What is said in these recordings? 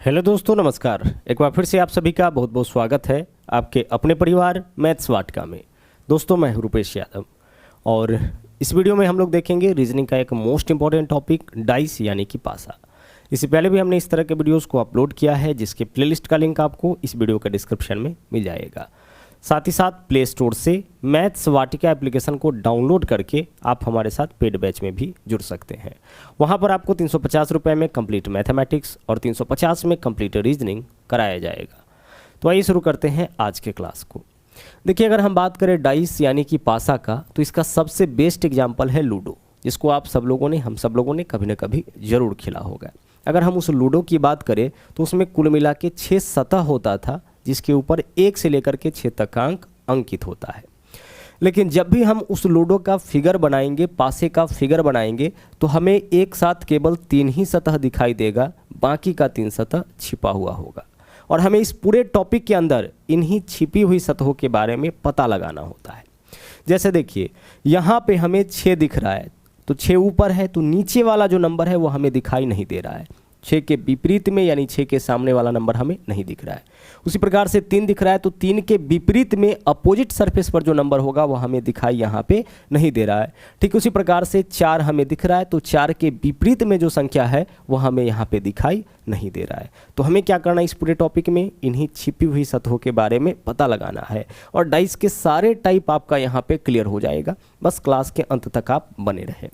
Hello दोस्तों, नमस्कार। एक बार फिर से आप सभी का बहुत बहुत स्वागत है आपके अपने परिवार मैथ्स वाटिका में। दोस्तों, मैं हूं रुपेश यादव और इस वीडियो में हम लोग देखेंगे रीजनिंग का एक मोस्ट इंपॉर्टेंट टॉपिक डाइस यानी कि पासा। इससे पहले भी हमने इस तरह के वीडियोस को अपलोड किया है जिसके प्लेलिस्ट का लिंक आपको इस वीडियो के डिस्क्रिप्शन में मिल जाएगा। साथ ही साथ प्ले स्टोर से मैथ्स वाटिका एप्लीकेशन को डाउनलोड करके आप हमारे साथ पेड बैच में भी जुड़ सकते हैं। वहां पर आपको 350 रुपये में कंप्लीट मैथमेटिक्स और 350 में कंप्लीट रीजनिंग कराया जाएगा। तो आइए शुरू करते हैं आज के क्लास को। देखिए, अगर हम बात करें डाइस यानी कि पासा का, तो इसका सबसे बेस्ट एग्जाम्पल है लूडो, जिसको आप सब लोगों ने हम सब लोगों ने कभी ना कभी ज़रूर खेला होगा। अगर हम उस लूडो की बात करें तो उसमें कुल मिला के 6 सतह होता था, जिसके ऊपर 1 से लेकर के 6 तक का अंक अंकित होता है। लेकिन जब भी हम उस लूडो का फिगर बनाएंगे, पासे का फिगर बनाएंगे, तो हमें एक साथ केवल 3 ही सतह दिखाई देगा, बाकी का 3 सतह छिपा हुआ होगा। और हमें इस पूरे टॉपिक के अंदर इन्हीं छिपी हुई सतहों के बारे में पता लगाना होता है। जैसे देखिए, यहाँ पे हमें 6 दिख रहा है, तो 6 ऊपर है, तो नीचे वाला जो नंबर है वो हमें दिखाई नहीं दे रहा है। 6 के विपरीत में यानी 6 के सामने वाला नंबर हमें नहीं दिख रहा है। उसी प्रकार से 3 दिख रहा है, तो 3 के विपरीत में अपोजिट सरफेस पर जो नंबर होगा वो हमें दिखाई यहाँ पे नहीं दे रहा है। ठीक उसी प्रकार से 4 हमें दिख रहा है, तो 4 के विपरीत में जो संख्या है वो हमें यहाँ पे दिखाई नहीं दे रहा है। तो हमें क्या करना है इस पूरे टॉपिक में, इन्हीं छिपी हुई सतहों के बारे में पता लगाना है और डाइस के सारे टाइप आपका यहाँ पे क्लियर हो जाएगा। बस क्लास के अंत तक आप बने रहे।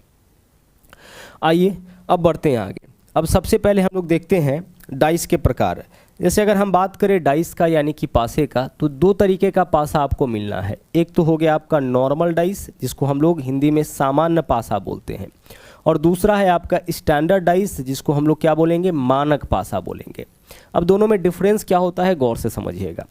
आइए अब बढ़ते हैं आगे। अब सबसे पहले हम लोग देखते हैं डाइस के प्रकार। जैसे अगर हम बात करें डाइस का यानी कि पासे का, तो 2 तरीके का पासा आपको मिलना है। एक तो हो गया आपका नॉर्मल डाइस, जिसको हम लोग हिंदी में सामान्य पासा बोलते हैं, और दूसरा है आपका स्टैंडर्ड डाइस, जिसको हम लोग क्या बोलेंगे, मानक पासा बोलेंगे। अब दोनों में डिफरेंस क्या होता है गौर से समझिएगा।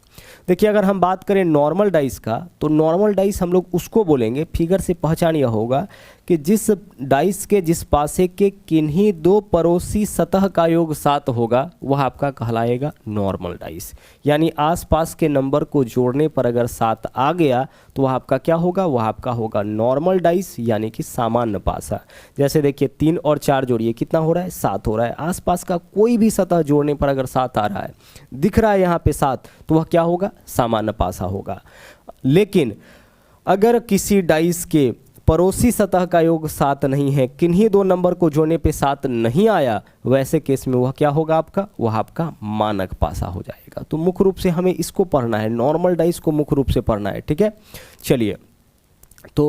देखिए, अगर हम बात करें नॉर्मल डाइस का, तो नॉर्मल डाइस हम लोग उसको बोलेंगे, फिगर से पहचान यह होगा कि जिस डाइस के जिस पासे के किन्हीं 2 पड़ोसी सतह का योग 7 होगा वह आपका कहलाएगा नॉर्मल डाइस। यानी आसपास के नंबर को जोड़ने पर अगर 7 आ गया तो वह आपका क्या होगा, वह आपका होगा नॉर्मल डाइस यानी कि सामान्य पासा। जैसे देखिए, 3 और 4 जोड़िए, कितना हो रहा है, 7 हो रहा है। आसपास का कोई भी सतह जोड़ने पर अगर 7 आ रहा है, दिख रहा है यहाँ पे 7, तो वह क्या होगा, सामान्य पासा होगा। लेकिन अगर किसी डाइस के पड़ोसी सतह का योग 7 नहीं है, किन्हीं 2 नंबर को जोड़ने पे 7 नहीं आया, वैसे केस में वह क्या होगा आपका, वह आपका मानक पासा हो जाएगा। तो मुख्य रूप से हमें इसको पढ़ना है, नॉर्मल डाइस को मुख्य रूप से पढ़ना है। ठीक है, चलिए। तो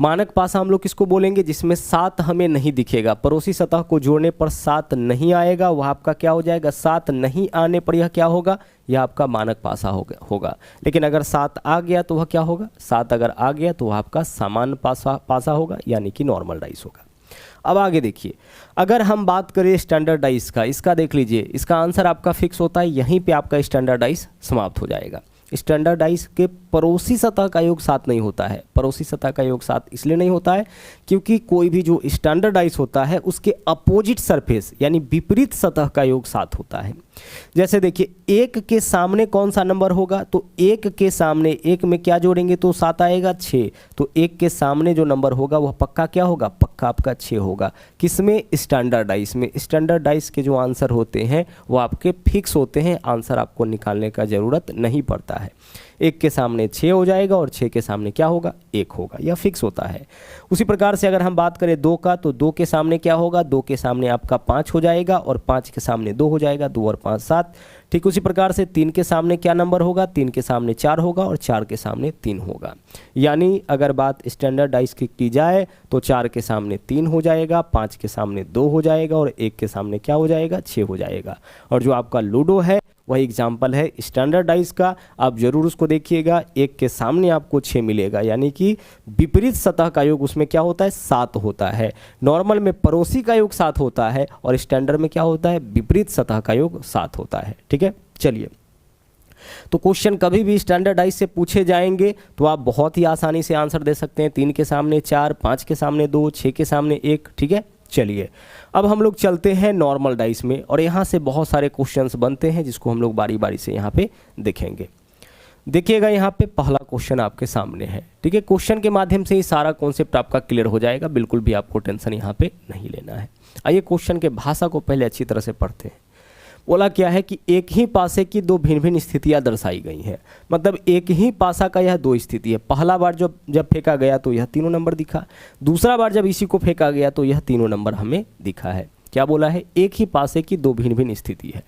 मानक पासा हम लोग किसको बोलेंगे, जिसमें 7 हमें नहीं दिखेगा, पड़ोसी सतह को जोड़ने पर 7 नहीं आएगा, वह आपका क्या हो जाएगा, 7 नहीं आने पर यह क्या होगा, यह आपका मानक पासा होगा। लेकिन अगर 7 आ गया तो वह क्या होगा, 7 अगर आ गया तो वह आपका सामान्य पासा होगा यानी कि नॉर्मल डाइस होगा। अब आगे देखिए, अगर हम बात करें स्टैंडर्ड डाइस का, इसका देख लीजिए, इसका आंसर आपका फिक्स होता है, यहीं पे आपका स्टैंडर्ड डाइस समाप्त हो जाएगा। स्टैंडर्ड डाइस के पड़ोसी सतह का योग 7 नहीं होता है। पड़ोसी सतह का योग 7 इसलिए नहीं होता है क्योंकि कोई भी जो स्टैंडर्ड डाइस होता है उसके अपोजिट सरफेस यानी विपरीत सतह का योग 7 होता है। जैसे देखिए, 1 के सामने कौन सा नंबर होगा, तो 1 के सामने 1 में क्या जोड़ेंगे तो 7 आएगा, 6। तो 1 के सामने जो नंबर होगा वह पक्का क्या होगा, पक्का आपका 6 होगा। किसमें, स्टैंडर्ड डाइस में। स्टैंडर्ड डाइस के जो आंसर होते हैं वो आपके फिक्स होते हैं, आंसर आपको निकालने का ज़रूरत नहीं पड़ता है। 1 के सामने 6 हो जाएगा और 6 के सामने क्या होगा, 1 होगा, यह फिक्स होता है। उसी प्रकार से अगर हम बात करें 2 का, तो 2 के सामने क्या होगा, 2 के सामने आपका 5 हो जाएगा और 5 के सामने 2 हो जाएगा, 2 और 5 7। ठीक उसी प्रकार से 3 के सामने क्या नंबर होगा, 3 के सामने 4 होगा और 4 के सामने 3 होगा। यानी अगर बात स्टैंडर्ड डाइस की जाए तो 4 के सामने 3 हो जाएगा, 5 के सामने 2 हो जाएगा और 1 के सामने क्या हो जाएगा, 6 हो जाएगा। और जो आपका लूडो है वही एग्जाम्पल है स्टैंडर्ड डाइस का, आप जरूर उसको देखिएगा। 1 के सामने आपको 6 मिलेगा, यानी कि विपरीत सतह का योग उसमें क्या होता है, 7 होता है। नॉर्मल में पड़ोसी का योग 7 होता है और स्टैंडर्ड में क्या होता है, विपरीत सतह का योग 7 होता है। ठीक है, चलिए। तो क्वेश्चन कभी भी स्टैंडर्ड डाइस से पूछे जाएंगे तो आप बहुत ही आसानी से आंसर दे सकते हैं। 3 के सामने 4, 5 के सामने 2, 6 के सामने 1। ठीक है, चलिए। अब हम लोग चलते हैं नॉर्मल डाइस में और यहाँ से बहुत सारे क्वेश्चंस बनते हैं जिसको हम लोग बारी बारी से यहाँ पे देखेंगे। देखिएगा, यहाँ पे पहला क्वेश्चन आपके सामने है। ठीक है, क्वेश्चन के माध्यम से ही सारा कॉन्सेप्ट आपका क्लियर हो जाएगा, बिल्कुल भी आपको टेंशन यहाँ पे नहीं लेना है। आइए क्वेश्चन के भाषा को पहले अच्छी तरह से पढ़ते हैं। बोला क्या है कि एक ही पासे की दो भिन्न भिन्न स्थितियां दर्शाई गई हैं। मतलब एक ही पासा का यह दो स्थिति है। पहला बार जब फेंका गया तो यह तीनों नंबर दिखा, दूसरा बार जब इसी को फेंका गया तो यह तीनों नंबर हमें दिखा है। क्या बोला है? एक ही पासे की दो भिन्न भिन्न स्थिति है।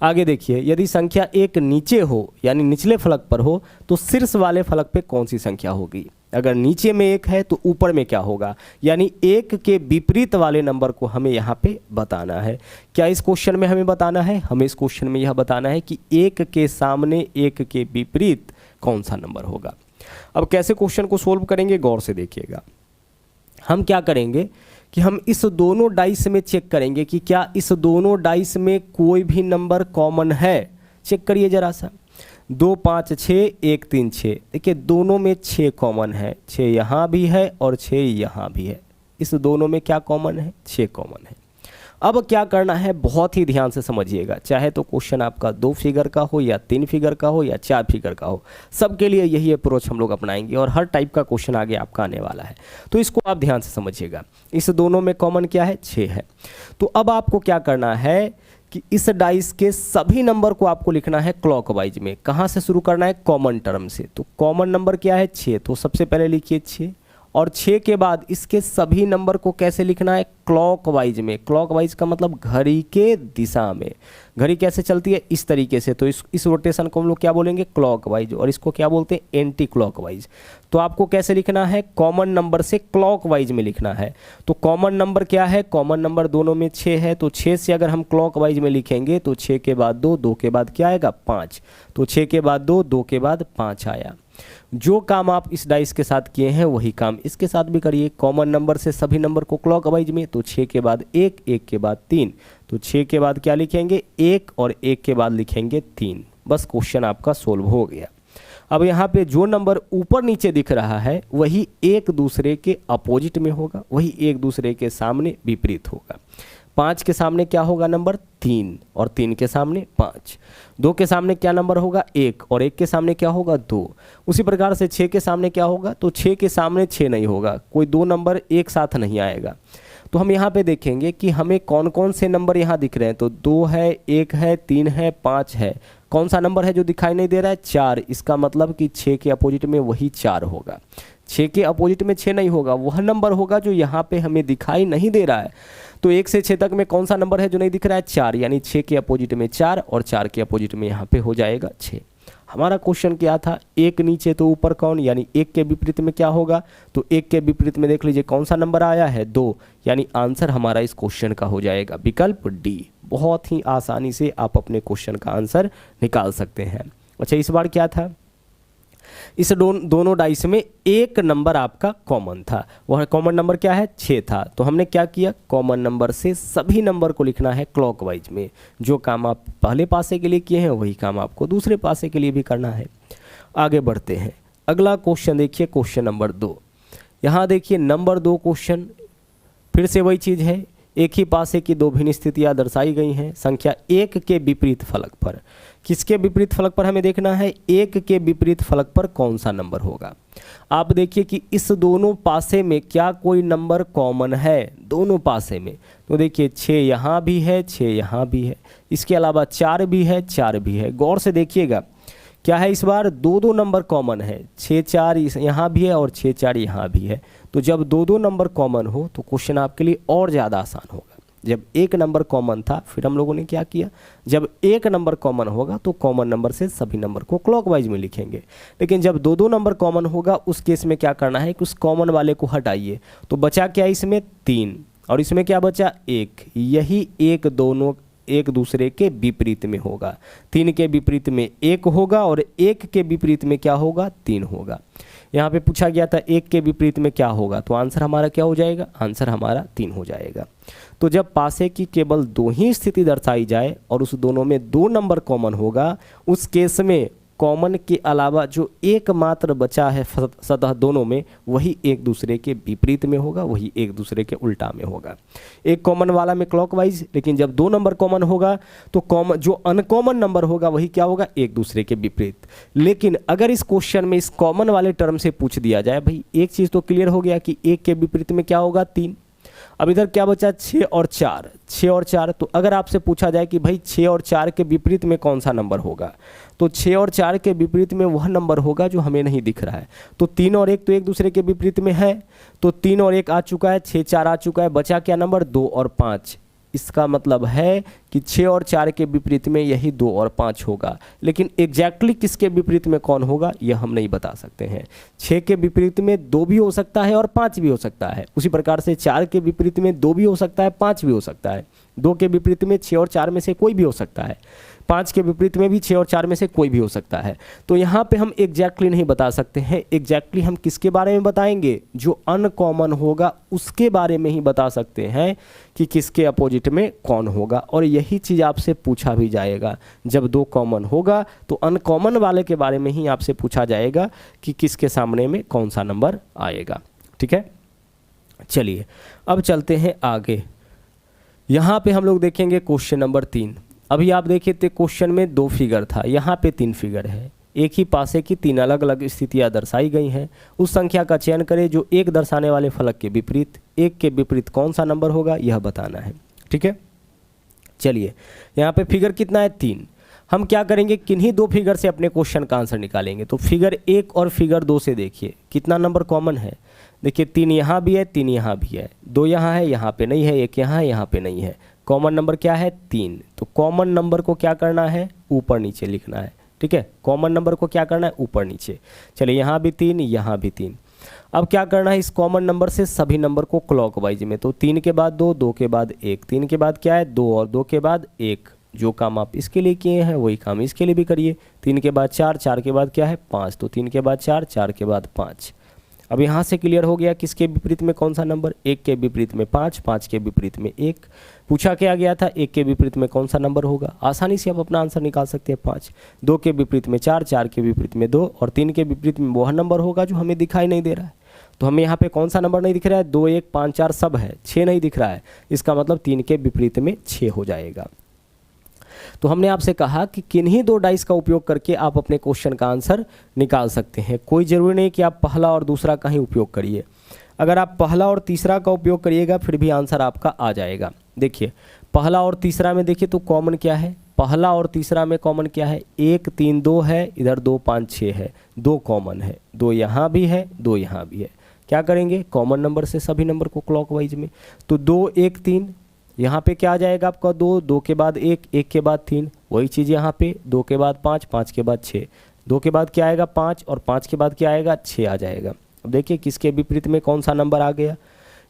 आगे देखिए, यदि संख्या एक नीचे हो यानी निचले फलक पर हो तो शीर्ष वाले फलक पे कौन सी संख्या होगी? अगर नीचे में एक है तो ऊपर में क्या होगा? यानी एक के विपरीत वाले नंबर को हमें यहाँ पे बताना है। क्या इस क्वेश्चन में हमें बताना है? हमें इस क्वेश्चन में यह बताना है कि एक के सामने एक के विपरीत कौन सा नंबर होगा। अब कैसे क्वेश्चन को सोल्व करेंगे, गौर से देखिएगा। हम क्या करेंगे कि हम इस दोनों डाइस में चेक करेंगे कि क्या इस दोनों डाइस में कोई भी नंबर कॉमन है। चेक करिए जरा सा, 2 5 6 1 3 6। देखिए दोनों में 6 कॉमन है, 6 यहाँ भी है और 6 यहाँ भी है। इस दोनों में क्या कॉमन है? 6 कॉमन है। अब क्या करना है, बहुत ही ध्यान से समझिएगा। चाहे तो क्वेश्चन आपका 2 फिगर का हो या 3 फिगर का हो या 4 फिगर का हो, सबके लिए यही अप्रोच हम लोग अपनाएंगे और हर टाइप का क्वेश्चन आगे आपका आने वाला है। तो इसको आप ध्यान से समझिएगा। इस दोनों में कॉमन क्या है? 6 है। तो अब आपको क्या करना है कि इस डाइस के सभी नंबर को आपको लिखना है क्लॉकवाइज में। कहाँ से शुरू करना है? कॉमन टर्म से। तो कॉमन नंबर क्या है? 6। तो सबसे पहले लिखिए 6, और 6 के बाद इसके सभी नंबर को कैसे लिखना है? क्लॉकवाइज में। क्लॉकवाइज का मतलब घड़ी के दिशा में। घड़ी कैसे चलती है? इस तरीके से। तो इस रोटेशन को हम लोग क्या बोलेंगे? क्लॉकवाइज। और इसको क्या बोलते हैं? Anti clockwise. तो आपको कैसे लिखना है? कॉमन नंबर से क्लॉकवाइज में लिखना है। तो कॉमन नंबर क्या है? कॉमन नंबर दोनों में 6 है। तो 6 से अगर हम क्लॉकवाइज में लिखेंगे तो 6 के बाद 2, 2 के बाद क्या आएगा? 5। तो 6 के बाद 2, 2 के बाद 5 आया। जो काम आप इस डाइस के साथ किए हैं वही काम इसके साथ भी करिए। कॉमन नंबर से सभी नंबर को क्लॉकवाइज में। तो 6 के बाद 1, 1 के बाद 3। तो 6 के बाद क्या लिखेंगे? 1 और 1 के बाद लिखेंगे 3। बस क्वेश्चन आपका सोल्व हो गया। अब यहाँ पे जो नंबर ऊपर नीचे दिख रहा है वही एक दूसरे के अपोजिट में होगा, वही एक दूसरे के सामने विपरीत होगा। 5 के सामने क्या होगा नंबर? 3, और 3 के सामने 5। 2 के सामने क्या नंबर होगा? 1, और 1 के सामने क्या होगा? 2। उसी प्रकार से 6 के सामने क्या होगा? तो 6 के सामने 6 नहीं होगा, कोई दो नंबर एक साथ नहीं आएगा। तो हम यहाँ पे देखेंगे कि हमें कौन कौन से नंबर यहाँ दिख रहे हैं। तो 2 है, 1 है, 3 है, 5 है। कौन सा नंबर है जो दिखाई नहीं दे रहा है? 4। इसका मतलब कि 6 के अपोजिट में वही 4 होगा। 6 के अपोजिट में 6 नहीं होगा, वह नंबर होगा जो यहाँ पे हमें दिखाई नहीं दे रहा है। तो 1 से 6 तक में कौन सा नंबर है जो नहीं दिख रहा है? 4। यानी 6 के अपोजिट में 4 और 4 के अपोजिट में यहाँ पे हो जाएगा 6। हमारा क्वेश्चन क्या था? एक नीचे तो ऊपर कौन? यानी 1 के विपरीत में क्या होगा? तो 1 के विपरीत में देख लीजिए कौन सा नंबर आया है? 2। यानी आंसर हमारा इस क्वेश्चन का हो जाएगा विकल्प डी। बहुत ही आसानी से आप अपने क्वेश्चन का आंसर निकाल सकते हैं। अच्छा, इस बार क्या था? इस दोनों डाइस में एक नंबर आपका कॉमन था। वह कॉमन नंबर क्या है? 6 था। तो हमने क्या किया? कॉमन नंबर से सभी नंबर को लिखना है क्लॉकवाइज में। जो काम आप पहले पासे के लिए किए हैं वही काम आपको दूसरे पासे के लिए भी करना है। आगे बढ़ते हैं। अगला क्वेश्चन देखिए, क्वेश्चन नंबर 2। यहाँ देखिए नंबर 2 क्वेश्चन फिर से वही चीज़ है। एक ही पासे की दो भिन्न स्थितियाँ दर्शाई गई हैं संख्या 1 के विपरीत फलक पर। किसके विपरीत फलक पर हमें देखना है? 1 के विपरीत फलक पर कौन सा नंबर होगा। आप देखिए कि इस दोनों पासे में क्या कोई नंबर कॉमन है? दोनों पासे में तो देखिए 6 यहाँ भी है, 6 यहाँ भी है, इसके अलावा 4 भी है, 4 भी है। गौर से देखिएगा क्या है इस बार? 2 नंबर कॉमन है। 6 4 यहाँ भी है और 6 4 यहाँ भी है। तो जब 2 नंबर कॉमन हो तो क्वेश्चन आपके लिए और ज़्यादा आसान होगा। जब एक नंबर कॉमन था फिर हम लोगों ने क्या किया? जब एक नंबर कॉमन होगा तो कॉमन नंबर से सभी नंबर को क्लॉकवाइज में लिखेंगे। लेकिन जब 2 नंबर कॉमन होगा उस केस में क्या करना है कि उस कॉमन वाले को हटाइए। तो बचा क्या इसमें? 3, और इसमें क्या बचा? 1। यही एक दोनों एक दूसरे के विपरीत में होगा। 3 के विपरीत में 1 होगा और 1 के विपरीत में क्या होगा? 3 होगा। यहाँ पे पूछा गया था 1 के विपरीत में क्या होगा, तो आंसर हमारा क्या हो जाएगा? आंसर हमारा 3 हो जाएगा। तो जब पासे की केवल 2 ही स्थिति दर्शाई जाए और उस दोनों में 2 नंबर कॉमन होगा, उस केस में कॉमन के अलावा जो एकमात्र बचा है सतह दोनों में वही एक दूसरे के विपरीत में होगा, वही एक दूसरे के उल्टा में होगा। एक कॉमन वाला में क्लॉकवाइज, लेकिन जब 2 नंबर कॉमन होगा तो कॉमन जो अनकॉमन नंबर होगा वही क्या होगा? एक दूसरे के विपरीत। लेकिन अगर इस क्वेश्चन में इस कॉमन वाले टर्म से पूछ दिया जाए, भाई एक चीज़ तो क्लियर हो गया कि 1 के विपरीत में क्या होगा? 3। अब इधर क्या बचा, 6 और 4, 6 और 4। तो अगर आपसे पूछा जाए कि भाई 6 और 4 के विपरीत में कौन सा नंबर होगा, तो 6 और 4 के विपरीत में वह नंबर होगा जो हमें नहीं दिख रहा है। तो 3 और 1 तो एक दूसरे के विपरीत में है, तो 3 और 1 आ चुका है, 6 4 आ चुका है, बचा क्या नंबर, 2 और 5। इसका मतलब है कि 6 और 4 के विपरीत में यही 2 और 5 होगा, लेकिन एग्जैक्टली किसके विपरीत में कौन होगा यह हम नहीं बता सकते हैं। 6 के विपरीत में 2 भी हो सकता है और 5 भी हो सकता है, उसी प्रकार से 4 के विपरीत में 2 भी हो सकता है, 5 भी हो सकता है, 2 के विपरीत में 6 और 4 में से कोई भी हो सकता है, 5 के विपरीत में भी 6 और 4 में से कोई भी हो सकता है। तो यहाँ पे हम एग्जैक्टली नहीं बता सकते हैं। एग्जैक्टली हम किसके बारे में बताएंगे, जो अनकॉमन होगा उसके बारे में ही बता सकते हैं कि किसके अपोजिट में कौन होगा। और यही चीज़ आपसे पूछा भी जाएगा, जब 2 कॉमन होगा तो अनकॉमन वाले के बारे में ही आपसे पूछा जाएगा कि किसके सामने में कौन सा नंबर आएगा। ठीक है, चलिए अब चलते हैं आगे। यहाँ पे हम लोग देखेंगे क्वेश्चन नंबर 3। अभी आप देखिए थे क्वेश्चन में 2 फिगर था, यहाँ पे 3 फिगर है। एक ही पासे की 3 अलग अलग स्थितियाँ दर्शाई गई हैं। उस संख्या का चयन करें जो एक दर्शाने वाले फलक के विपरीत, एक के विपरीत कौन सा नंबर होगा यह बताना है। ठीक है, चलिए यहाँ पे फिगर कितना है, 3। हम क्या करेंगे, किन्हीं 2 फिगर से अपने क्वेश्चन का आंसर निकालेंगे। तो फिगर 1 और फिगर 2 से देखिए कितना नंबर कॉमन है। देखिए 3 यहाँ भी है, 3 यहाँ भी है, 2 यहाँ है, यहाँ पे नहीं है, 1 यहाँ है, यहाँ पे नहीं है। कॉमन नंबर क्या है, 3। तो कॉमन नंबर को क्या करना है, ऊपर नीचे लिखना है। ठीक है, कॉमन नंबर को क्या करना है, ऊपर नीचे। चलिए यहाँ भी 3, यहाँ भी 3। अब क्या करना है, इस कॉमन नंबर से सभी नंबर को क्लॉकवाइज में, तो 3 के बाद 2, 2 के बाद 1, 3 के बाद क्या है 2 और 2 के बाद 1। जो काम आप इसके लिए किए हैं वही काम इसके लिए भी करिए। 3 के बाद 4, 4 के बाद क्या है 5, तो 3 के बाद 4, 4 के बाद 5। अब यहाँ से क्लियर हो गया किसके विपरीत में कौन सा नंबर, 1 के विपरीत में 5, 5 के विपरीत में 1। पूछा क्या गया था, 1 के विपरीत में कौन सा नंबर होगा, आसानी से आप अपना आंसर निकाल सकते हैं 5। 2 के विपरीत में 4, 4 के विपरीत में 2 और 3 के विपरीत में वह नंबर होगा जो हमें दिखाई नहीं दे रहा है। तो हमें यहाँ पे कौन सा नंबर नहीं दिख रहा है, 2 1 5 4 सब है, 6 नहीं दिख रहा है। इसका मतलब 3 के विपरीत में 6 हो जाएगा। तो हमने आपसे कहा कि किन्हीं 2 डाइस का उपयोग करके आप अपने क्वेश्चन का आंसर निकाल सकते हैं। कोई ज़रूरी नहीं कि आप पहला और दूसरा का ही उपयोग करिए। अगर आप पहला और तीसरा का उपयोग करिएगा फिर भी आंसर आपका आ जाएगा। देखिए पहला और तीसरा में देखिए तो कॉमन क्या है, पहला और तीसरा में कॉमन क्या है, 1 3 2 है, इधर 2 5 6 है, 2 कॉमन है, 2 यहाँ भी है, 2 यहाँ भी है। क्या करेंगे, कॉमन नंबर से सभी नंबर को क्लॉकवाइज में, तो 2 1 3, यहाँ पे क्या आ जाएगा आपका 2, 2 के बाद 1, 1 के बाद 3, वही चीज़ यहाँ पे 2 के बाद 5, 5 के बाद 6, 2 के बाद क्या आएगा 5 और 5 के बाद क्या आएगा 6 आ जाएगा। अब देखिए किसके विपरीत में कौन सा नंबर आ गया,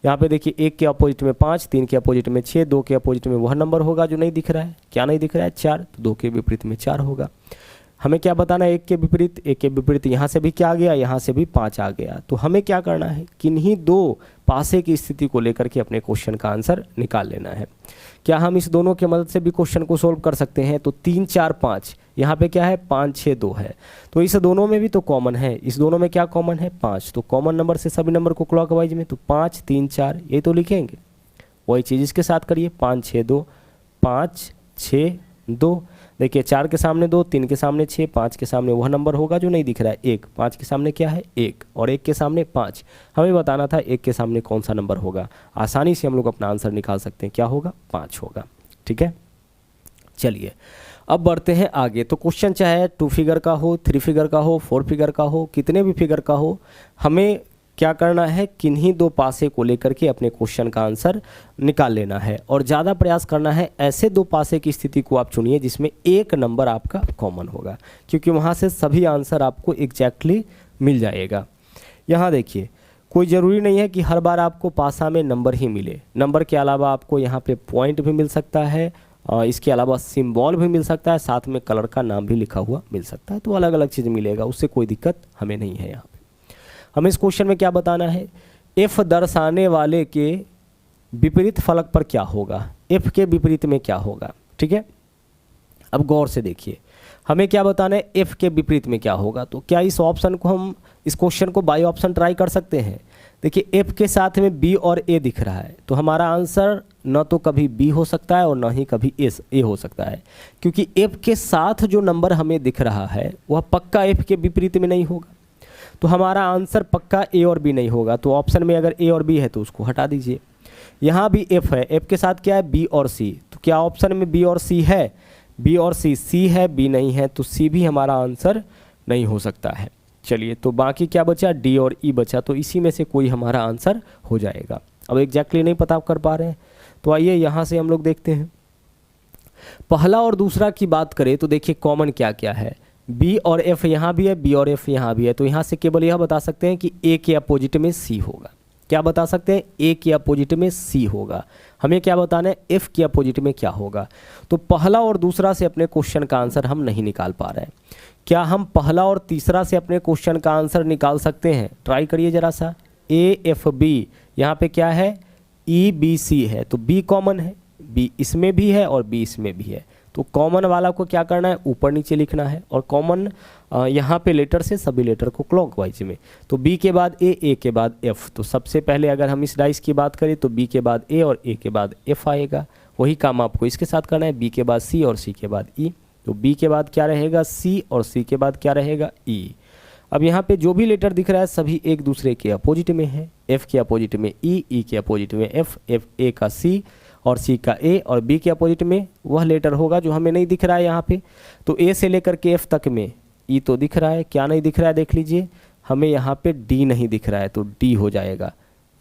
यहाँ पे देखिए 1 के अपोजिट में 5, 3 के अपोजिट में 6, 2 के अपोजिट में वह नंबर होगा जो नहीं दिख रहा है। क्या नहीं दिख रहा है, 4, तो 2 के विपरीत में 4 होगा। हमें क्या बताना है, 1 के विपरीत, 1 के विपरीत यहाँ से भी क्या आ गया, यहाँ से भी 5 आ गया। तो हमें क्या करना है, किन्हीं 2 पासे की स्थिति को लेकर के अपने क्वेश्चन का आंसर निकाल लेना है। क्या हम इस दोनों की मदद से भी क्वेश्चन को सोल्व कर सकते हैं, तो 3 4 5, यहाँ पे क्या है 5 6 2 है, तो इस दोनों में भी तो कॉमन है, इस दोनों में क्या कॉमन है 5, तो कॉमन नंबर से सभी नंबर को क्लॉकवाइज में, तो 5 3 4 ये तो लिखेंगे। वही चीज़ इसके साथ करिए, 5 6 2, 5 6 2। देखिए 4 के सामने 2, 3 के सामने 6, 5 के सामने वह नंबर होगा जो नहीं दिख रहा है 1, 5 के सामने क्या है 1 और 1 के सामने 5। हमें बताना था 1 के सामने कौन सा नंबर होगा। आसानी से हम लोग अपना आंसर निकाल सकते हैं, क्या होगा 5 होगा। ठीक है, चलिए अब बढ़ते हैं आगे। तो क्वेश्चन चाहे 2 फिगर का हो, 3 फिगर का हो, 4 फिगर का हो, कितने भी फिगर का हो, हमें क्या करना है, किन्हीं 2 पासे को लेकर के अपने क्वेश्चन का आंसर निकाल लेना है। और ज़्यादा प्रयास करना है ऐसे 2 पासे की स्थिति को आप चुनिए जिसमें एक नंबर आपका कॉमन होगा, क्योंकि वहाँ से सभी आंसर आपको एग्जैक्टली मिल जाएगा। यहाँ देखिए कोई ज़रूरी नहीं है कि हर बार आपको पासा में नंबर ही मिले, नंबर के अलावा आपको यहाँ पे पॉइंट भी मिल सकता है, इसके अलावा सिंबल भी मिल सकता है, साथ में कलर का नाम भी लिखा हुआ मिल सकता है, तो अलग अलग चीज़ मिलेगा, उससे कोई दिक्कत हमें नहीं है। यहाँ हमें इस क्वेश्चन में क्या बताना है, एफ दर्शाने वाले के विपरीत फलक पर क्या होगा, एफ के विपरीत में क्या होगा। ठीक है, अब गौर से देखिए हमें क्या बताना है, एफ के विपरीत में क्या होगा। तो क्या इस ऑप्शन को हम, इस क्वेश्चन को बाई ऑप्शन ट्राई कर सकते हैं। देखिए एफ के साथ में बी और ए दिख रहा है, तो हमारा आंसर न तो कभी बी हो सकता है और न ही कभी ए हो सकता है, क्योंकि एफ के साथ जो नंबर हमें दिख रहा है वह पक्का एफ के विपरीत में नहीं होगा, तो हमारा आंसर पक्का ए और बी नहीं होगा। तो ऑप्शन में अगर ए और बी है तो उसको हटा दीजिए। यहाँ भी एफ है, एफ के साथ क्या है बी और सी, तो क्या ऑप्शन में बी और सी है? बी और सी है, बी नहीं है, तो सी भी हमारा आंसर नहीं हो सकता है। चलिए, तो बाकी क्या बचा? डी और ई बचा, तो इसी में से कोई हमारा आंसर हो जाएगा। अब एग्जैक्टली नहीं पता कर पा रहे हैं, तो आइए यहाँ से हम लोग देखते हैं। पहला और दूसरा की बात करें तो देखिए कॉमन क्या क्या है, बी और एफ यहाँ भी है, बी और एफ यहाँ भी है, तो यहाँ से केवल यह बता सकते हैं कि ए के अपोजिट में सी होगा। क्या बता सकते हैं? ए के अपोजिट में सी होगा। हमें क्या बताना है? एफ के अपोजिट में क्या होगा। तो पहला और दूसरा से अपने क्वेश्चन का आंसर हम नहीं निकाल पा रहे हैं। क्या हम पहला और तीसरा से अपने क्वेश्चन का आंसर निकाल सकते हैं? ट्राई करिए जरा सा। ए एफ बी, यहाँ पे क्या है? ई बी सी है, तो बी कॉमन है, बी इसमें भी है और बी इसमें भी है, तो कॉमन वाला को क्या करना है? ऊपर नीचे लिखना है, और कॉमन यहाँ पे लेटर से सभी लेटर को क्लॉकवाइज में, तो बी के बाद ए के बाद एफ, तो सबसे पहले अगर हम इस डाइस की बात करें तो बी के बाद ए और ए के बाद एफ आएगा। वही काम आपको इसके साथ करना है, बी के बाद सी और सी के बाद ई, तो बी के बाद क्या रहेगा? सी, और सी के बाद क्या रहेगा? ई। अब यहाँ पे जो भी लेटर दिख रहा है सभी एक दूसरे के अपोजिट में है, एफ के अपोजिट में ई के अपोजिट में एफ, ए का सी और सी का ए, और बी के अपोजिट में वह लेटर होगा जो हमें नहीं दिख रहा है यहाँ पे। तो ए से लेकर के एफ तक में ई तो दिख रहा है, क्या नहीं दिख रहा है देख लीजिए, हमें यहाँ पे डी नहीं दिख रहा है, तो डी हो जाएगा।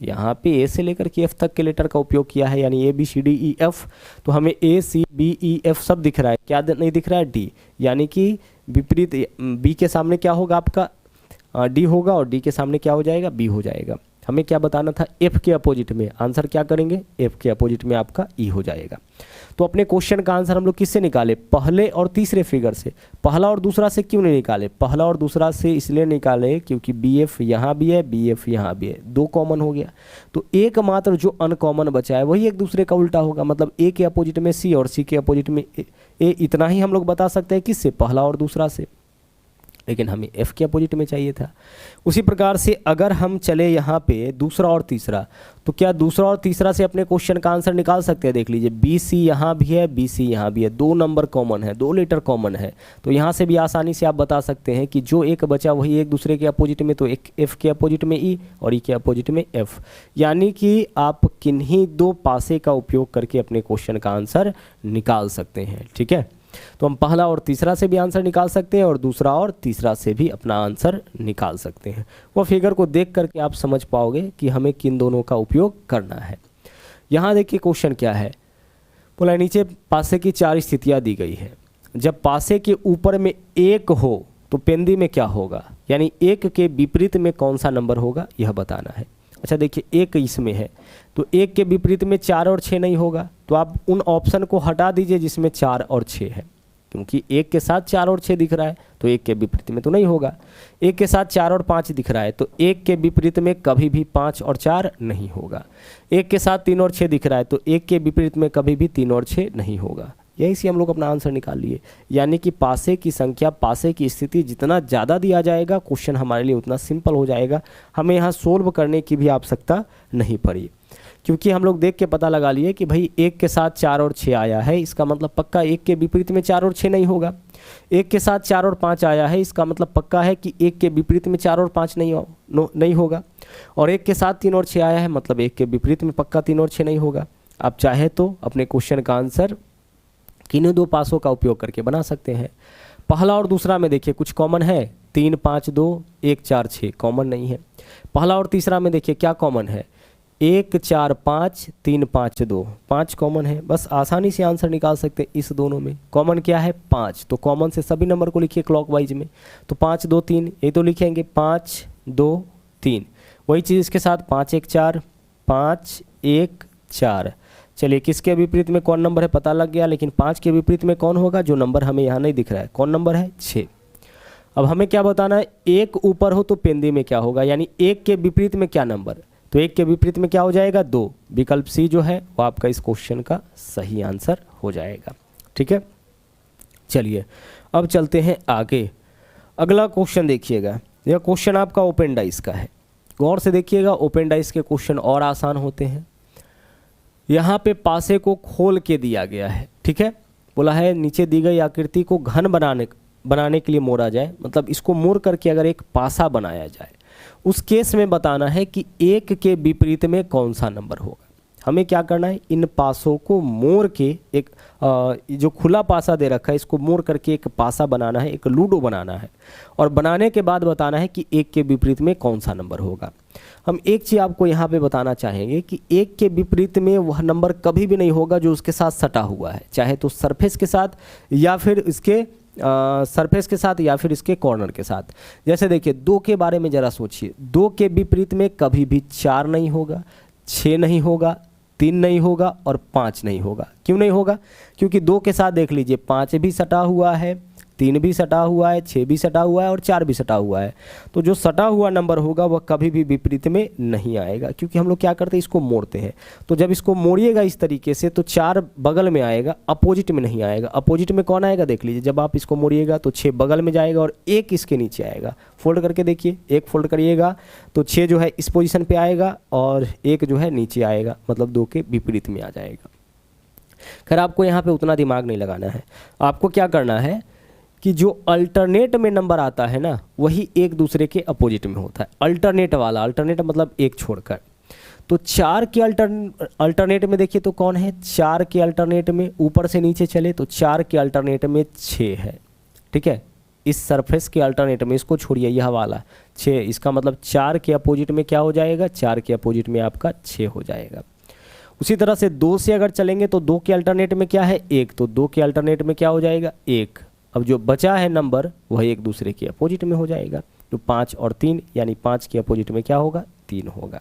यहाँ पे ए से लेकर के एफ तक के लेटर का उपयोग किया है, यानी A B C D E F, तो हमें ए सी बी ई एफ सब दिख रहा है, क्या नहीं दिख रहा है? डी, यानी कि विपरीत बी के सामने क्या होगा आपका? डी होगा, और डी के सामने क्या हो जाएगा? बी हो जाएगा। हमें क्या बताना था? एफ के अपोजिट में, आंसर क्या करेंगे? एफ के अपोजिट में आपका ई हो जाएगा। तो अपने क्वेश्चन का आंसर हम लोग किससे निकाले? पहले और तीसरे फिगर से। पहला और दूसरा से क्यों नहीं निकाले? पहला और दूसरा से इसलिए निकाले क्योंकि बी एफ यहाँ भी है, बी एफ यहाँ भी है, दो कॉमन हो गया, तो एकमात्र जो अनकॉमन बचा है वही एक दूसरे का उल्टा होगा, मतलब ए के अपोजिट में सी और सी के अपोजिट में ए। इतना ही हम लोग बता सकते हैं किससे? पहला और दूसरा से, लेकिन हमें एफ के अपोजिट में चाहिए था। उसी प्रकार से अगर हम चले यहाँ पे दूसरा और तीसरा, तो क्या दूसरा और तीसरा से अपने क्वेश्चन का आंसर निकाल सकते हैं? देख लीजिए, बी सी यहाँ भी है, बी सी यहाँ भी है, दो नंबर कॉमन है, दो लेटर कॉमन है, तो यहाँ से भी आसानी से आप बता सकते हैं कि जो एक बचा वही एक दूसरे के अपोजिट में, तो एक एफ के अपोजिट में ई और ई के अपोजिट में एफ, यानी कि आप किन्हीं दो पासे का उपयोग करके अपने क्वेश्चन का आंसर निकाल सकते हैं। ठीक है, तो हम पहला और तीसरा से भी आंसर निकाल सकते हैं और दूसरा और तीसरा से भी अपना आंसर निकाल सकते हैं। वो फिगर को देख करके आप समझ पाओगे कि हमें किन दोनों का उपयोग करना है। यहाँ देखिए क्वेश्चन क्या है, बोला नीचे पासे की चार स्थितियाँ दी गई है, जब पासे के ऊपर में एक हो तो पेंदी में क्या होगा, यानी एक के विपरीत में कौन सा नंबर होगा यह बताना है। अच्छा देखिए, एक इसमें है तो एक के विपरीत में 4 और 6 नहीं होगा, तो आप उन ऑप्शन को हटा दीजिए जिसमें 4 और 6 है, क्योंकि एक के साथ 4 और 6 दिख रहा है तो एक के विपरीत में तो नहीं होगा। एक के साथ 4 और 5 दिख रहा है तो एक के विपरीत में कभी भी 5 और 4 नहीं होगा। एक के साथ 3 और 6 दिख रहा है तो एक के विपरीत में कभी भी 3 और 6 नहीं होगा। यही से हम लोग अपना आंसर निकाल लिए, यानी कि पासे की संख्या, पासे की स्थिति जितना ज़्यादा दिया जाएगा क्वेश्चन हमारे लिए उतना सिंपल हो जाएगा, हमें यहाँ सोल्व करने की भी आवश्यकता नहीं पड़ी, क्योंकि हम लोग देख के पता लगा लिए कि भाई एक के साथ 4 और 6 आया है, इसका मतलब पक्का एक के विपरीत में 4 और 6 नहीं होगा। एक के साथ 4 और 5 आया है, इसका मतलब पक्का है कि एक के विपरीत में 4 और 5 नहीं होगा। और एक के साथ 3 और 6 आया है, मतलब एक के विपरीत में पक्का 3 और 6 नहीं होगा। आप चाहे तो अपने क्वेश्चन का आंसर किन्हीं दो पासों का उपयोग करके बना सकते हैं। पहला और दूसरा में देखिए कुछ कॉमन है, 3 5 2 1 4 6 कॉमन नहीं है। पहला और तीसरा में देखिए क्या कॉमन है, 1 4 5 3 5 2 5 कॉमन है। बस आसानी से आंसर निकाल सकते हैं इस दोनों में। कॉमन क्या है? 5, तो कॉमन से सभी नंबर को लिखिए क्लॉकवाइज में, तो 5 2 3 ये तो लिखेंगे 5 2 3। वही चीज़ इसके साथ 5 1 4 5 1 4। चलिए किसके विपरीत में कौन नंबर है पता लग गया, लेकिन 5 के विपरीत में कौन होगा, जो नंबर हमें यहाँ नहीं दिख रहा है, कौन नंबर है? 6। अब हमें क्या बताना है, एक ऊपर हो तो पेंदी में क्या होगा, यानी एक के विपरीत में क्या नंबर, तो एक के विपरीत में क्या हो जाएगा? 2। विकल्प सी जो है वो आपका इस क्वेश्चन का सही आंसर हो जाएगा। ठीक है, चलिए अब चलते हैं आगे। अगला क्वेश्चन देखिएगा, यह क्वेश्चन आपका ओपन डाइस का है। गौर से देखिएगा, ओपन डाइस के क्वेश्चन और आसान होते हैं। यहाँ पे पासे को खोल के दिया गया है, ठीक है, बोला है नीचे दी गई आकृति को घन बनाने के लिए मोड़ा जाए, मतलब इसको मोड़ करके अगर एक पासा बनाया जाए, उस केस में बताना है कि एक के विपरीत में कौन सा नंबर होगा। हमें क्या करना है, इन पासों को मोड़ के एक जो खुला पासा दे रखा है इसको मोड़ करके एक पासा बनाना है, एक लूडो बनाना है, और बनाने के बाद बताना है कि 1 के विपरीत में कौन सा नंबर होगा। हम एक चीज़ आपको यहाँ पे बताना चाहेंगे कि 1 के विपरीत में वह नंबर कभी भी नहीं होगा जो उसके साथ सटा हुआ है, चाहे तो सरफेस के साथ या फिर इसके सरफेस के साथ या फिर इसके कॉर्नर के साथ। जैसे देखिए 2 के बारे में ज़रा सोचिए, 2 के विपरीत में कभी भी 4 नहीं होगा, 6 नहीं होगा, 3 नहीं होगा और 5 नहीं होगा। क्यों नहीं होगा? क्योंकि 2 के साथ देख लीजिए 5 भी सटा हुआ है, 3 भी सटा हुआ है, 6 भी सटा हुआ है और 4 भी सटा हुआ है। तो जो सटा हुआ नंबर होगा वह कभी भी विपरीत में नहीं आएगा, क्योंकि हम लोग क्या करते हैं, इसको मोड़ते हैं। तो जब इसको मोड़िएगा इस तरीके से तो 4 बगल में आएगा, अपोजिट में नहीं आएगा। अपोजिट में कौन आएगा देख लीजिए, जब आप इसको मोड़िएगा तो 6 बगल में जाएगा और 1 इसके नीचे आएगा। फोल्ड करके देखिए, 1 फोल्ड करिएगा तो 6 जो है इस पोजीशन पे आएगा और 1 जो है नीचे आएगा, मतलब 2 के विपरीत में आ जाएगा। खैर आपको यहाँ पे उतना दिमाग नहीं लगाना है, आपको क्या करना है कि जो अल्टरनेट में नंबर आता है ना वही एक दूसरे के अपोजिट में होता है। अल्टरनेट वाला, अल्टरनेट मतलब एक छोड़कर। तो 4 के अल्टरनेट में देखिए तो कौन है, 4 के अल्टरनेट में ऊपर से नीचे चले तो 4 के अल्टरनेट में 6 है, ठीक है। इस सरफेस के अल्टरनेट में, इसको छोड़िए, यह वाला 6, इसका मतलब 4 के अपोजिट में क्या हो जाएगा, 4 के अपोजिट में आपका 6 हो जाएगा। उसी तरह से 2 से अगर चलेंगे तो 2 के अल्टरनेट में क्या है, 1, तो 2 के अल्टरनेट में क्या हो जाएगा, 1। अब जो बचा है नंबर वह एक दूसरे के अपोजिट में हो जाएगा, तो 5 और 3 यानी 5 के अपोजिट में क्या होगा, 3 होगा।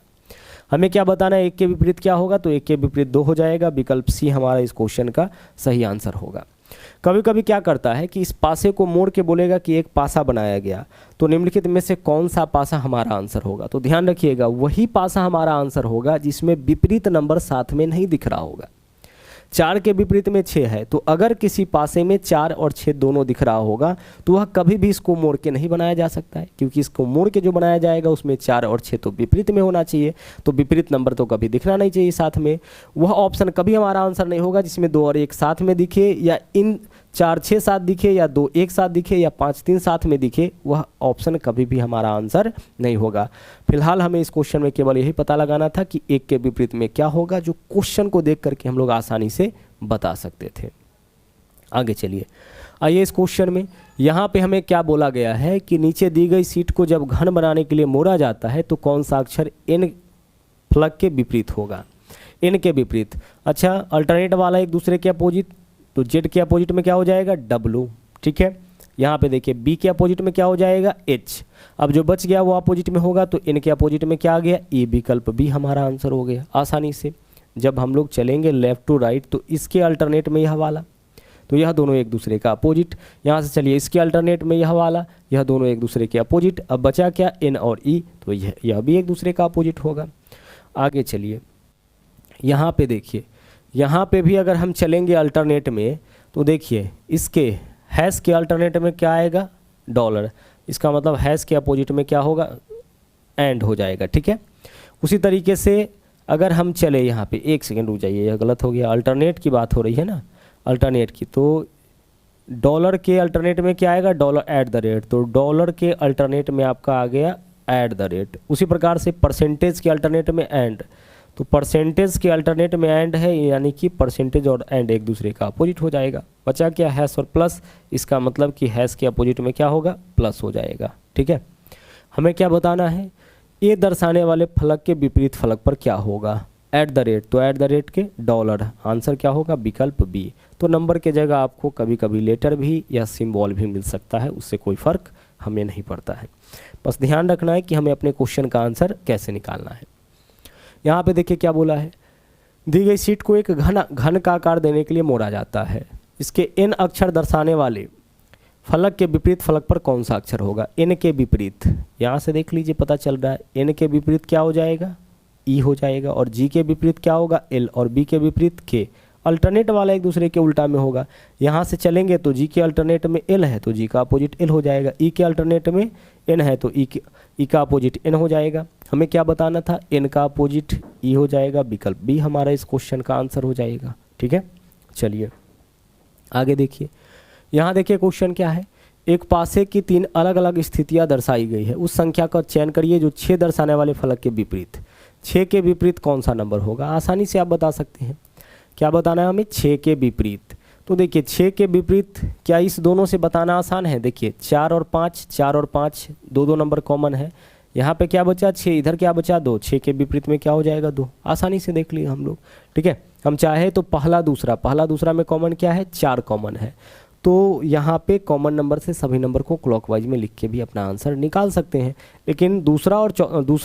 हमें क्या बताना है, 1 के विपरीत क्या होगा, तो 1 के विपरीत 2 हो जाएगा। विकल्प सी हमारा इस क्वेश्चन का सही आंसर होगा। कभी कभी क्या करता है कि इस पासे को मोड़ के बोलेगा कि एक पासा बनाया गया, तो निम्नलिखित में से कौन सा पासा हमारा आंसर होगा। तो ध्यान रखिएगा वही पासा हमारा आंसर होगा जिसमें विपरीत नंबर साथ में नहीं दिख रहा होगा। 4 के विपरीत में 6 है, तो अगर किसी पासे में 4 और 6 दोनों दिख रहा होगा तो वह कभी भी इसको मोड़ के नहीं बनाया जा सकता है, क्योंकि इसको मोड़ के जो बनाया जाएगा उसमें 4 और 6 तो विपरीत में होना चाहिए, तो विपरीत नंबर तो कभी दिखना नहीं चाहिए साथ में। वह ऑप्शन कभी हमारा आंसर नहीं होगा जिसमें 2 और 1 साथ में दिखे, या इन 4 6 साथ दिखे, या 2 1 साथ दिखे, या 5 3 साथ में दिखे, वह ऑप्शन कभी भी हमारा आंसर नहीं होगा। फिलहाल हमें इस क्वेश्चन में केवल यही पता लगाना था कि 1 के विपरीत में क्या होगा, जो क्वेश्चन को देख करके हम लोग आसानी से बता सकते थे। आगे चलिए, आइए इस क्वेश्चन में यहाँ पे हमें क्या बोला गया है कि नीचे दी गई सीट को जब घन बनाने के लिए मोड़ा जाता है तो कौन सा अक्षर n फलक के विपरीत होगा। n के विपरीत, अच्छा अल्टरनेट वाला एक दूसरे के अपोजिट, तो z के अपोजिट में क्या हो जाएगा, W, ठीक है। यहाँ पे देखिए b के अपोजिट में क्या हो जाएगा, H। अब जो बच गया वो अपोजिट में होगा, तो n के अपोजिट में क्या आ गया, E। विकल्प बी हमारा आंसर हो गया आसानी से। जब हम लोग चलेंगे लेफ़्ट टू राइट तो इसके अल्टरनेट में यह वाला, तो यह दोनों एक दूसरे का अपोजिट। यहाँ से चलिए इसके अल्टरनेट में यह वाला, यह दोनों एक दूसरे के अपोजिट। अब बचा क्या, n और e, तो यह भी एक दूसरे का अपोजिट होगा। आगे चलिए, यहाँ पे देखिए, यहाँ पे भी अगर हम चलेंगे अल्टरनेट में तो देखिए इसके हैश के अल्टरनेट में क्या आएगा, $। इसका मतलब हैश के अपोजिट में क्या होगा, एंड हो जाएगा, ठीक है। उसी तरीके से अगर हम चले यहाँ पे, एक सेकेंड रुक जाइए, यह गलत हो गया, अल्टरनेट की बात हो रही है ना, अल्टरनेट की, तो $। के अल्टरनेट में क्या आएगा, $@, तो $। के अल्टरनेट में आपका आ गया @। उसी प्रकार से परसेंटेज के अल्टरनेट में एंड, तो परसेंटेज के अल्टरनेट में एंड है, यानी कि परसेंटेज और एंड एक दूसरे का अपोजिट हो जाएगा। बचा क्या, हैश और प्लस, इसका मतलब कि हैश के अपोजिट में क्या होगा, प्लस हो जाएगा, ठीक है। हमें क्या बताना है, ये दर्शाने वाले फलक के विपरीत फलक पर क्या होगा, @ तो @ के $। आंसर क्या होगा, विकल्प बी। तो नंबर के जगह आपको कभी कभी लेटर भी या सिंबल भी मिल सकता है, उससे कोई फ़र्क हमें नहीं पड़ता है। बस ध्यान रखना है कि हमें अपने क्वेश्चन का आंसर कैसे निकालना है। यहाँ पे देखिए क्या बोला है, दी गई सीट को एक घन का आकार देने के लिए मोड़ा जाता है। इसके n अक्षर दर्शाने वाले फलक के विपरीत फलक पर कौन सा अक्षर होगा, n के विपरीत। यहाँ से देख लीजिए पता चल रहा है, n के विपरीत क्या हो जाएगा, E हो जाएगा, और G के विपरीत क्या होगा, L, और B के विपरीत K। अल्टरनेट वाला एक दूसरे के उल्टा में होगा। यहाँ से चलेंगे तो G के अल्टरनेट में L है तो G का अपोजिट L हो जाएगा, E के अल्टरनेट में N है तो E का अपोजिट N हो जाएगा। हमें क्या बताना था, N का अपोजिट E हो जाएगा। विकल्प बी हमारा इस क्वेश्चन का आंसर हो जाएगा, ठीक है। चलिए आगे देखिए, यहाँ देखिए क्वेश्चन क्या है, एक पासे की 3 अलग अलग स्थितियाँ दर्शाई गई है, उस संख्या का चयन करिए जो 6 दर्शाने वाले फलक के विपरीत। 6 के विपरीत कौन सा नंबर होगा, आसानी से आप बता सकते हैं। क्या बताना है हमें, 6 के विपरीत। तो देखिए 6 के विपरीत क्या इस दोनों से बताना आसान है। देखिए 4 और 5, 4 और 5 दो नंबर कॉमन है। यहाँ पे क्या बचा 6, इधर क्या बचा 2, 6 के विपरीत में क्या हो जाएगा 2। आसानी से देख लिए हम लोग, ठीक है। हम चाहे तो पहला दूसरा में कॉमन क्या है, 4 कॉमन है। तो यहाँ पे कॉमन नंबर से सभी नंबर को क्लॉकवाइज में लिख के भी अपना आंसर निकाल सकते हैं। लेकिन दूसरा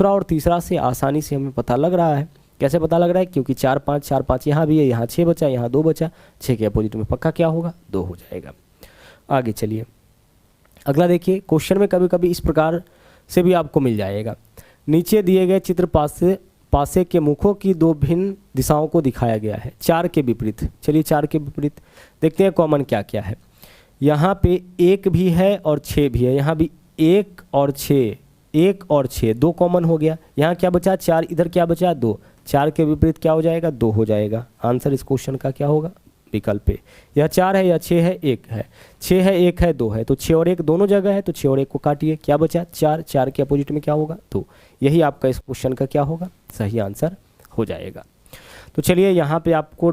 और तीसरा से आसानी से हमें पता लग रहा है। कैसे पता लग रहा है, क्योंकि 4 5 यहाँ भी है, यहाँ 6 बचा, यहाँ 2 बचा, 6 के अपोजिट में पक्का क्या होगा 2 हो जाएगा। आगे चलिए अगला देखिए। क्वेश्चन में कभी कभी इस प्रकार से भी आपको मिल जाएगा। नीचे दिए गए चित्र पासे के मुखों की 2 भिन्न दिशाओं को दिखाया गया है 4 के विपरीत। चलिए 4 के विपरीत देखते हैं कॉमन क्या क्या है। यहाँ पे 1 भी है और 6 भी है, यहाँ भी 1 और 6 2 कॉमन हो गया। यहाँ क्या बचा 4, इधर क्या बचा 2, 4 के विपरीत क्या हो जाएगा 2 हो जाएगा। आंसर इस क्वेश्चन का क्या होगा, विकल्प ए। यह 4 है या 6 है, 1 है, 6 है 1 है 2 है, तो 6 और 1 दोनों जगह है, तो 6 और 1 को काटिए, क्या बचा 4, 4 के अपोजिट में क्या होगा 2। यही आपका इस क्वेश्चन का क्या होगा, सही आंसर हो जाएगा। तो चलिए यहाँ पे आपको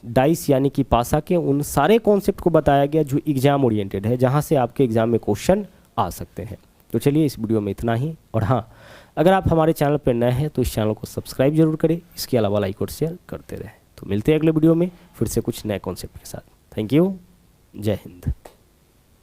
डाइस यानी कि पासा के उन सारे कॉन्सेप्ट को बताया गया जो एग्जाम ओरिएंटेड है, जहाँ से आपके एग्जाम में क्वेश्चन आ सकते हैं। तो चलिए इस वीडियो में इतना ही। और हाँ, अगर आप हमारे चैनल पर नए हैं तो इस चैनल को सब्सक्राइब जरूर करें, इसके अलावा लाइक और शेयर करते रहें। तो मिलते हैं अगले वीडियो में फिर से कुछ नए कॉन्सेप्ट के साथ। थैंक यू, जय हिंद।